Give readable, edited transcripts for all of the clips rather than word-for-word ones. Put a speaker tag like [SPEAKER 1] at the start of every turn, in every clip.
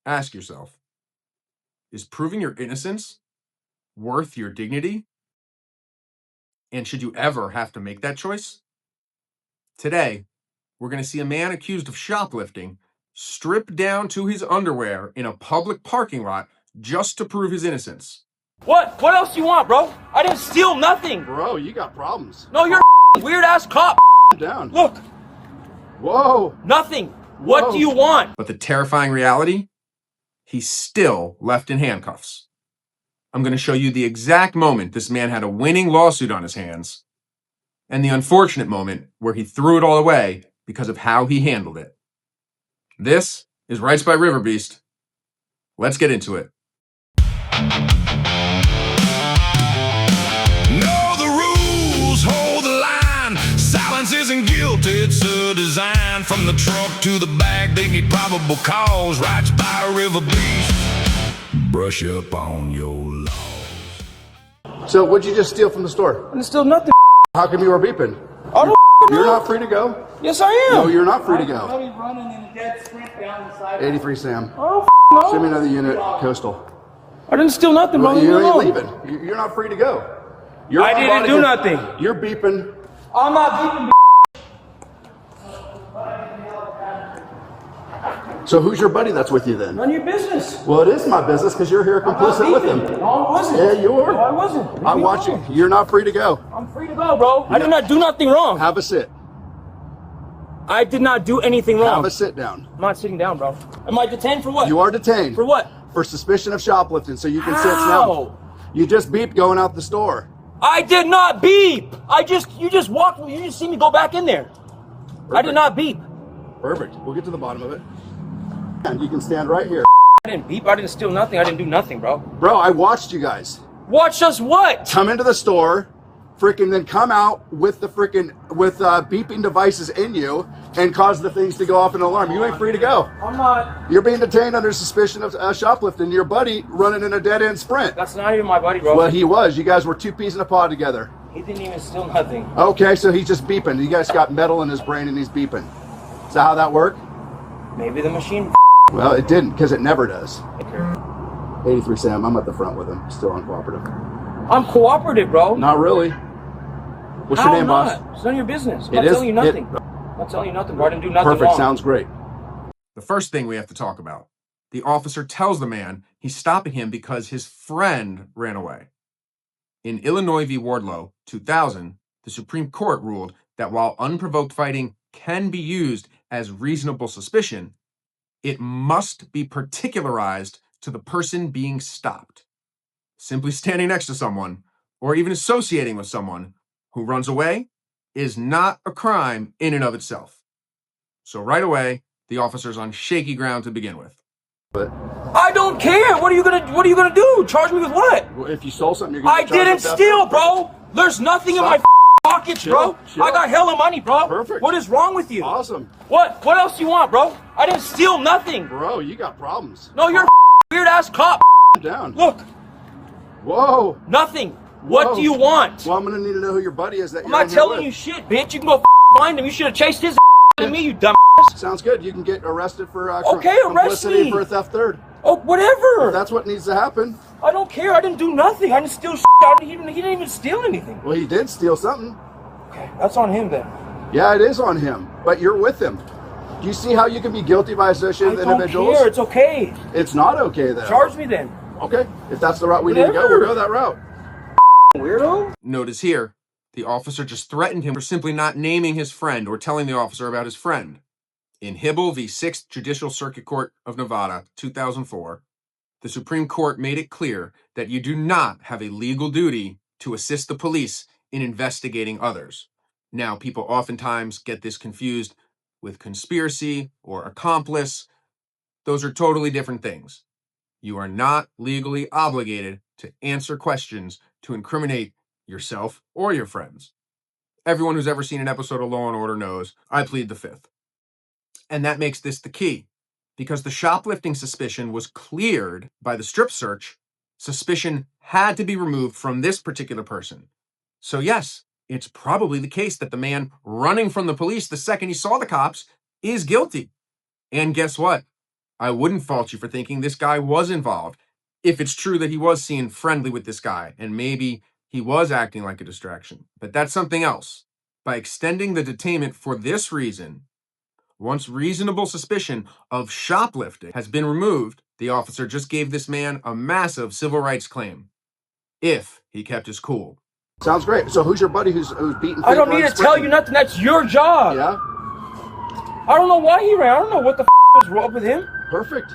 [SPEAKER 1] Ask yourself, is proving your innocence worth your dignity? And should you ever have to make that choice? Today, we're going to see a man accused of shoplifting stripped down to his underwear in a public parking lot just to prove his innocence.
[SPEAKER 2] What? What else do you want, bro? I didn't steal nothing.
[SPEAKER 3] Bro, you got problems.
[SPEAKER 2] No, you're a weird-ass cop.
[SPEAKER 3] Down.
[SPEAKER 2] Look.
[SPEAKER 3] Whoa.
[SPEAKER 2] Nothing. What
[SPEAKER 3] Whoa.
[SPEAKER 2] do you want?
[SPEAKER 1] But the terrifying reality, he's still left in handcuffs. I'm going to show you the exact moment this man had a winning lawsuit on his hands, and the unfortunate moment where he threw it all away because of how he handled it. This is Rights by Riverbeast. Let's get into it.
[SPEAKER 4] Know the rules, hold the line. Silence isn't guilty, it's a design. From the trunk to the bag, they need probable cause. Rights by Riverbeast. Brush up on your laws.
[SPEAKER 3] So what'd you just steal from the store?
[SPEAKER 2] I didn't steal nothing.
[SPEAKER 3] How come you were beeping?
[SPEAKER 2] I don't
[SPEAKER 3] You're not free to go.
[SPEAKER 2] Yes, I am.
[SPEAKER 3] No, you're not free to go.
[SPEAKER 2] He's running in a dead sprint down the side.
[SPEAKER 3] 83 Sam.
[SPEAKER 2] Oh, no.
[SPEAKER 3] Send me another unit, Coastal.
[SPEAKER 2] I didn't steal nothing, bro.
[SPEAKER 3] Well, you ain't leaving. You're not free to go. You're
[SPEAKER 2] I didn't do nothing.
[SPEAKER 3] You're beeping.
[SPEAKER 2] I'm not beeping.
[SPEAKER 3] So who's your buddy that's with you then?
[SPEAKER 2] None of your business.
[SPEAKER 3] Well, it is my business because you're here complicit with him.
[SPEAKER 2] No, I wasn't.
[SPEAKER 3] Yeah, you were.
[SPEAKER 2] No, I wasn't.
[SPEAKER 3] I watch you. You're not free to go.
[SPEAKER 2] I'm free to go, bro. I did not do nothing wrong.
[SPEAKER 3] Have a sit.
[SPEAKER 2] I did not do anything wrong.
[SPEAKER 3] Have a sit down.
[SPEAKER 2] I'm not sitting down, bro. Am I detained for what?
[SPEAKER 3] You are detained.
[SPEAKER 2] For what?
[SPEAKER 3] For suspicion of shoplifting, so you can sit
[SPEAKER 2] How?
[SPEAKER 3] down. You just beeped going out the store.
[SPEAKER 2] I did not beep. You just walked. You just see me go back in there.
[SPEAKER 3] Perfect.
[SPEAKER 2] I did not beep.
[SPEAKER 3] Perfect. We'll get to the bottom of it. And you can stand right here.
[SPEAKER 2] I didn't beep. I didn't steal nothing. I didn't do nothing, bro.
[SPEAKER 3] Bro, I watched you guys.
[SPEAKER 2] Watch us what?
[SPEAKER 3] Come into the store, freaking then come out with the beeping devices in you and cause the things to go off an alarm. You ain't free to go.
[SPEAKER 2] I'm not.
[SPEAKER 3] You're being detained under suspicion of shoplifting. Your buddy running in a dead-end sprint.
[SPEAKER 2] That's not even my buddy, bro.
[SPEAKER 3] Well, he was. You guys were two peas in a pod together.
[SPEAKER 2] He didn't even steal nothing.
[SPEAKER 3] Okay, so he's just beeping. You guys got metal in his brain and he's beeping. Is that how that worked?
[SPEAKER 2] Maybe the machine.
[SPEAKER 3] Well, it didn't, because it never does.
[SPEAKER 2] Okay.
[SPEAKER 3] 83 Sam, I'm at the front with him. Still uncooperative.
[SPEAKER 2] I'm cooperative, bro.
[SPEAKER 3] Not really. What's
[SPEAKER 2] How
[SPEAKER 3] your name,
[SPEAKER 2] not?
[SPEAKER 3] boss?
[SPEAKER 2] It's none of your business. I'm
[SPEAKER 3] It
[SPEAKER 2] not
[SPEAKER 3] is-
[SPEAKER 2] telling you nothing. I'm not telling you nothing, bro. I didn't do nothing
[SPEAKER 3] Perfect,
[SPEAKER 2] wrong.
[SPEAKER 3] sounds great.
[SPEAKER 1] The first thing we have to talk about, the officer tells the man he's stopping him because his friend ran away. In Illinois v. Wardlow, 2000, the Supreme Court ruled that while unprovoked fighting can be used as reasonable suspicion, it must be particularized to the person being stopped. Simply standing next to someone, or even associating with someone who runs away, is not a crime in and of itself. So right away, the officer's on shaky ground to begin with.
[SPEAKER 3] But
[SPEAKER 2] I don't care. What are you gonna do? Charge me with what?
[SPEAKER 3] if you stole something, you're going
[SPEAKER 2] I
[SPEAKER 3] to get charged
[SPEAKER 2] didn't
[SPEAKER 3] with theft.
[SPEAKER 2] steal, bro. There's nothing in my pockets, bro.
[SPEAKER 3] Chill.
[SPEAKER 2] I got hella money, bro.
[SPEAKER 3] Perfect.
[SPEAKER 2] What is wrong with you?
[SPEAKER 3] Awesome.
[SPEAKER 2] What? What else do you want, bro? I didn't steal nothing.
[SPEAKER 3] Bro, you got problems.
[SPEAKER 2] No, you're a weird-ass cop.
[SPEAKER 3] Down.
[SPEAKER 2] Look,
[SPEAKER 3] Whoa.
[SPEAKER 2] nothing. What
[SPEAKER 3] Whoa.
[SPEAKER 2] do you want?
[SPEAKER 3] Well, I'm going to need to know who your buddy is that
[SPEAKER 2] I'm
[SPEAKER 3] you're
[SPEAKER 2] not
[SPEAKER 3] in here
[SPEAKER 2] telling
[SPEAKER 3] with.
[SPEAKER 2] you shit, bitch. You can go find him. You should have chased his than me, you dumb.
[SPEAKER 3] Sounds good. You can get arrested for
[SPEAKER 2] Okay, arrest
[SPEAKER 3] complicity
[SPEAKER 2] me.
[SPEAKER 3] for a theft third.
[SPEAKER 2] Oh, whatever.
[SPEAKER 3] That's what needs to happen.
[SPEAKER 2] I don't care. I didn't do nothing. I didn't steal shit. He didn't even steal anything.
[SPEAKER 3] Well, he did steal something.
[SPEAKER 2] Okay, that's on him then.
[SPEAKER 3] Yeah, it is on him, but you're with him. Do you see how you can be guilty by associating
[SPEAKER 2] I
[SPEAKER 3] with
[SPEAKER 2] don't
[SPEAKER 3] individuals?
[SPEAKER 2] care. It's okay.
[SPEAKER 3] It's not okay then.
[SPEAKER 2] Charge me then.
[SPEAKER 3] Okay, if that's the route we need to go,
[SPEAKER 2] Whatever.
[SPEAKER 3] we'll go that route.
[SPEAKER 2] Weirdo.
[SPEAKER 1] Notice here, the officer just threatened him for simply not naming his friend or telling the officer about his friend. In Hiibel v. 6th Judicial Circuit Court of Nevada, 2004, the Supreme Court made it clear that you do not have a legal duty to assist the police in investigating others. Now, people oftentimes get this confused with conspiracy or accomplice. Those are totally different things. You are not legally obligated to answer questions to incriminate yourself or your friends. Everyone who's ever seen an episode of Law & Order knows I plead the fifth. And that makes this the key. Because the shoplifting suspicion was cleared by the strip search, suspicion had to be removed from this particular person. So yes, it's probably the case that the man running from the police the second he saw the cops is guilty. And guess what? I wouldn't fault you for thinking this guy was involved, if it's true that he was seen friendly with this guy, and maybe he was acting like a distraction. But that's something else. By extending the detainment for this reason, once reasonable suspicion of shoplifting has been removed, the officer just gave this man a massive civil rights claim, if he kept his cool.
[SPEAKER 3] Sounds great. So who's your buddy who's beating?
[SPEAKER 2] I don't need to tell you nothing. That's your job.
[SPEAKER 3] Yeah.
[SPEAKER 2] I don't know why he ran. I don't know what the was wrong with him.
[SPEAKER 3] Perfect.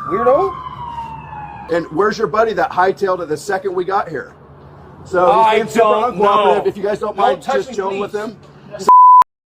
[SPEAKER 2] Weirdo.
[SPEAKER 3] And where's your buddy that hightailed it the second we got here? So he's being super
[SPEAKER 2] don't
[SPEAKER 3] uncooperative.
[SPEAKER 2] know.
[SPEAKER 3] If you guys don't mind
[SPEAKER 2] touch
[SPEAKER 3] just
[SPEAKER 2] me,
[SPEAKER 3] chilling
[SPEAKER 2] please.
[SPEAKER 3] with him.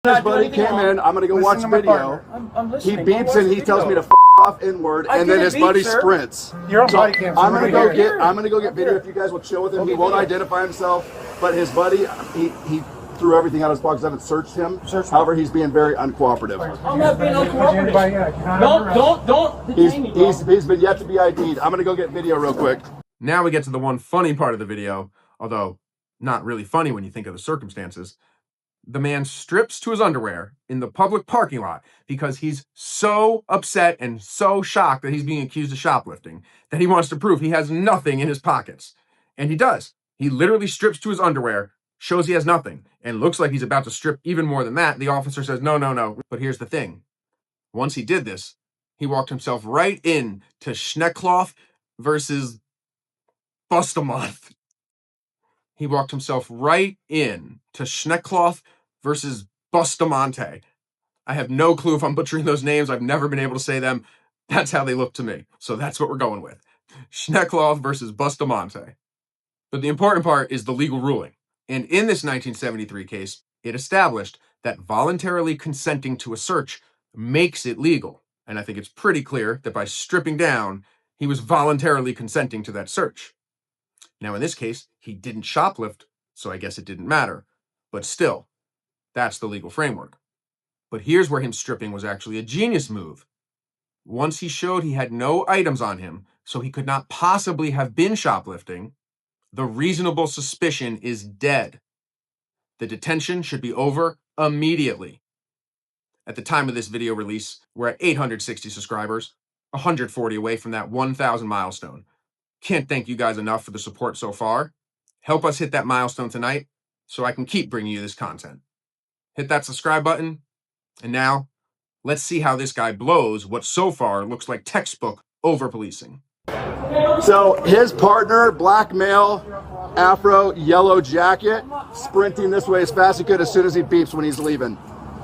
[SPEAKER 2] Not
[SPEAKER 3] His buddy
[SPEAKER 2] doing anything
[SPEAKER 3] came
[SPEAKER 2] wrong.
[SPEAKER 3] in. I'm gonna go
[SPEAKER 5] Listen
[SPEAKER 3] watch
[SPEAKER 5] to my
[SPEAKER 3] video.
[SPEAKER 5] partner.
[SPEAKER 2] I'm
[SPEAKER 3] He
[SPEAKER 2] listening.
[SPEAKER 3] beeps and he tells me to off inward,
[SPEAKER 2] I
[SPEAKER 3] and then
[SPEAKER 2] didn't
[SPEAKER 3] his
[SPEAKER 2] beep,
[SPEAKER 3] buddy
[SPEAKER 2] sir.
[SPEAKER 3] sprints.
[SPEAKER 5] You're on
[SPEAKER 3] So
[SPEAKER 5] body cam, so
[SPEAKER 3] I'm
[SPEAKER 5] we're
[SPEAKER 3] gonna
[SPEAKER 5] gonna
[SPEAKER 3] go
[SPEAKER 5] hear
[SPEAKER 3] get. I'm gonna go get video if you guys will chill with him. He won't identify himself, but his buddy, he threw everything out of his box. I haven't searched him. However, he's being very uncooperative.
[SPEAKER 2] I'm not being uncooperative. Don't detain me, bro.
[SPEAKER 3] He's been yet to be ID'd. I'm gonna go get video real quick.
[SPEAKER 1] Now we get to the one funny part of the video, although not really funny when you think of the circumstances. The man strips to his underwear in the public parking lot because he's so upset and so shocked that he's being accused of shoplifting that he wants to prove he has nothing in his pockets. And he does. He literally strips to his underwear, shows he has nothing, and looks like he's about to strip even more than that. The officer says, no. But here's the thing. Once he did this, he walked himself right in to Schneckloth versus Bustamante. He walked himself right in to Schneckloth versus Bustamante. I have no clue if I'm butchering those names. I've never been able to say them. That's how they look to me. So that's what we're going with. Schneckloth versus Bustamante. But the important part is the legal ruling. And in this 1973 case, it established that voluntarily consenting to a search makes it legal. And I think it's pretty clear that by stripping down, he was voluntarily consenting to that search. Now, in this case, he didn't shoplift, so I guess it didn't matter. But still, that's the legal framework. But here's where him stripping was actually a genius move. Once he showed he had no items on him, so he could not possibly have been shoplifting, the reasonable suspicion is dead. The detention should be over immediately. At the time of this video release, we're at 860 subscribers, 140 away from that 1,000 milestone. Can't thank you guys enough for the support so far. Help us hit that milestone tonight so I can keep bringing you this content. Hit that subscribe button. And now, let's see how this guy blows what so far looks like textbook over-policing.
[SPEAKER 3] So his partner, black male, afro, yellow jacket, sprinting this way as fast as he could as soon as he beeps when he's leaving.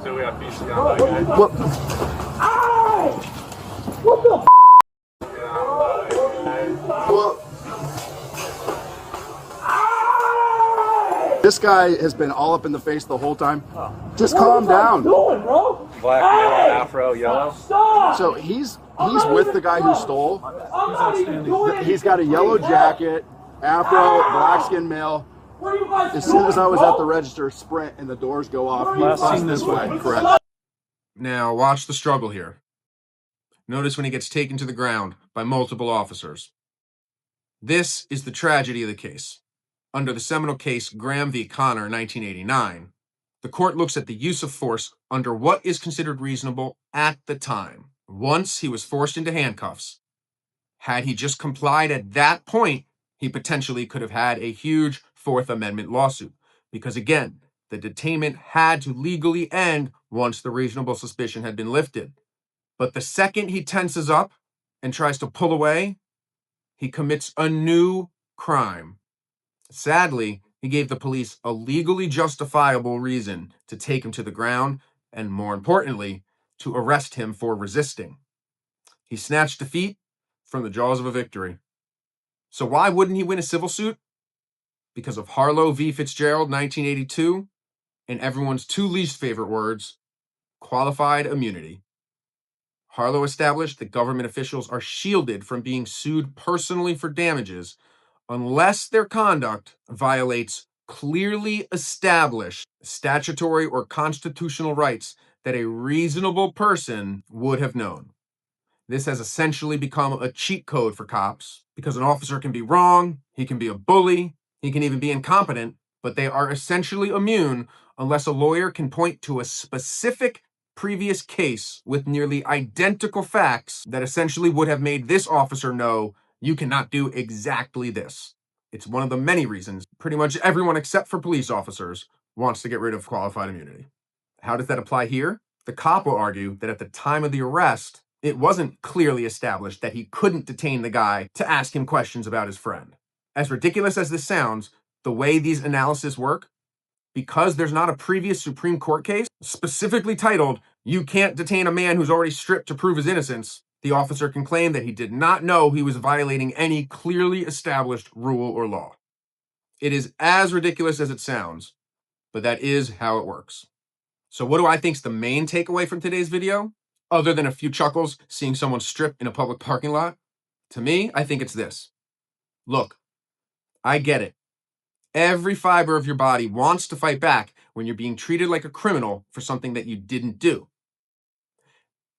[SPEAKER 6] So we got beast down that guy.
[SPEAKER 3] What?
[SPEAKER 2] What the
[SPEAKER 3] Well, this guy has been all up in the face the whole time. Just calm down.
[SPEAKER 2] doing, bro?
[SPEAKER 6] Black, yellow, afro, yellow.
[SPEAKER 2] Stop!
[SPEAKER 3] So he's with the guy who stole.
[SPEAKER 2] I'm not even doing
[SPEAKER 3] He's got a yellow jacket, afro, black skin male.
[SPEAKER 2] What are you guys
[SPEAKER 3] As soon as I was at the register, sprint and the doors go off. He busts this way. Correct.
[SPEAKER 1] Now, watch the struggle here. Notice when he gets taken to the ground by multiple officers. This is the tragedy of the case. Under the seminal case Graham v. Connor, 1989, the court looks at the use of force under what is considered reasonable at the time. Once he was forced into handcuffs. Had he just complied at that point, he potentially could have had a huge Fourth Amendment lawsuit. Because again, the detainment had to legally end once the reasonable suspicion had been lifted. But the second he tenses up and tries to pull away, he commits a new crime. Sadly, he gave the police a legally justifiable reason to take him to the ground and, more importantly, to arrest him for resisting. He snatched defeat from the jaws of a victory. So why wouldn't he win a civil suit? Because of Harlow v. Fitzgerald, 1982, and everyone's two least favorite words, qualified immunity. Harlow established that government officials are shielded from being sued personally for damages unless their conduct violates clearly established statutory or constitutional rights that a reasonable person would have known. This has essentially become a cheat code for cops because an officer can be wrong, he can be a bully, he can even be incompetent, but they are essentially immune unless a lawyer can point to a specific previous case with nearly identical facts that essentially would have made this officer know you cannot do exactly this. It's one of the many reasons pretty much everyone except for police officers wants to get rid of qualified immunity. How does that apply here? The cop will argue that at the time of the arrest, it wasn't clearly established that he couldn't detain the guy to ask him questions about his friend. As ridiculous as this sounds, the way these analyses work, because there's not a previous Supreme Court case specifically titled, "You can't detain a man who's already stripped to prove his innocence," the officer can claim that he did not know he was violating any clearly established rule or law. It is as ridiculous as it sounds, but that is how it works. So what do I think is the main takeaway from today's video, other than a few chuckles seeing someone strip in a public parking lot? To me, I think it's this. Look, I get it. Every fiber of your body wants to fight back when you're being treated like a criminal for something that you didn't do.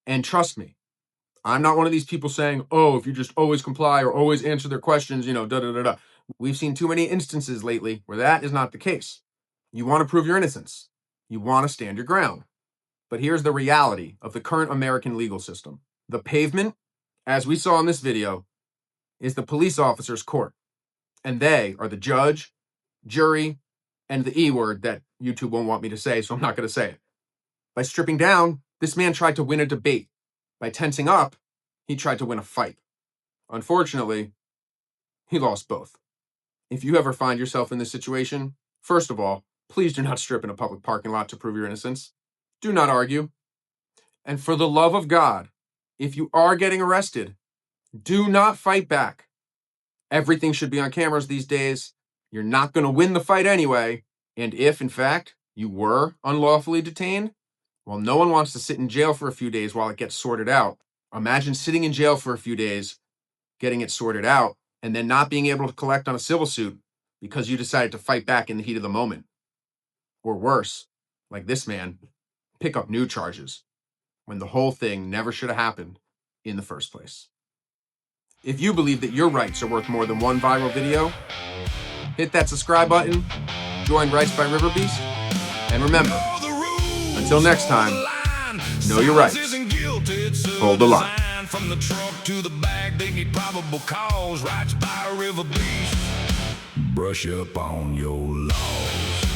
[SPEAKER 1] And trust me, I'm not one of these people saying, oh, if you just always comply or always answer their questions, da-da-da-da. We've seen too many instances lately where that is not the case. You want to prove your innocence. You want to stand your ground. But here's the reality of the current American legal system. The pavement, as we saw in this video, is the police officer's court. And they are the judge, jury, and the E word that YouTube won't want me to say, so I'm not going to say it. By stripping down, this man tried to win a debate. By tensing up, he tried to win a fight. Unfortunately, he lost both. If you ever find yourself in this situation, first of all, please do not strip in a public parking lot to prove your innocence. Do not argue. And for the love of God, if you are getting arrested, do not fight back. Everything should be on cameras these days. You're not going to win the fight anyway. And if, in fact, you were unlawfully detained, well, no one wants to sit in jail for a few days while it gets sorted out. Imagine sitting in jail for a few days, getting it sorted out, and then not being able to collect on a civil suit because you decided to fight back in the heat of the moment. Or worse, like this man, pick up new charges when the whole thing never should have happened in the first place. If you believe that your rights are worth more than one viral video, hit that subscribe button, join RightsByRiverbeast, and remember, until next time, know your rights. Hold the line. From the truck to the bag, they need probable cause. RightsByRiverbeast. Brush up on your laws.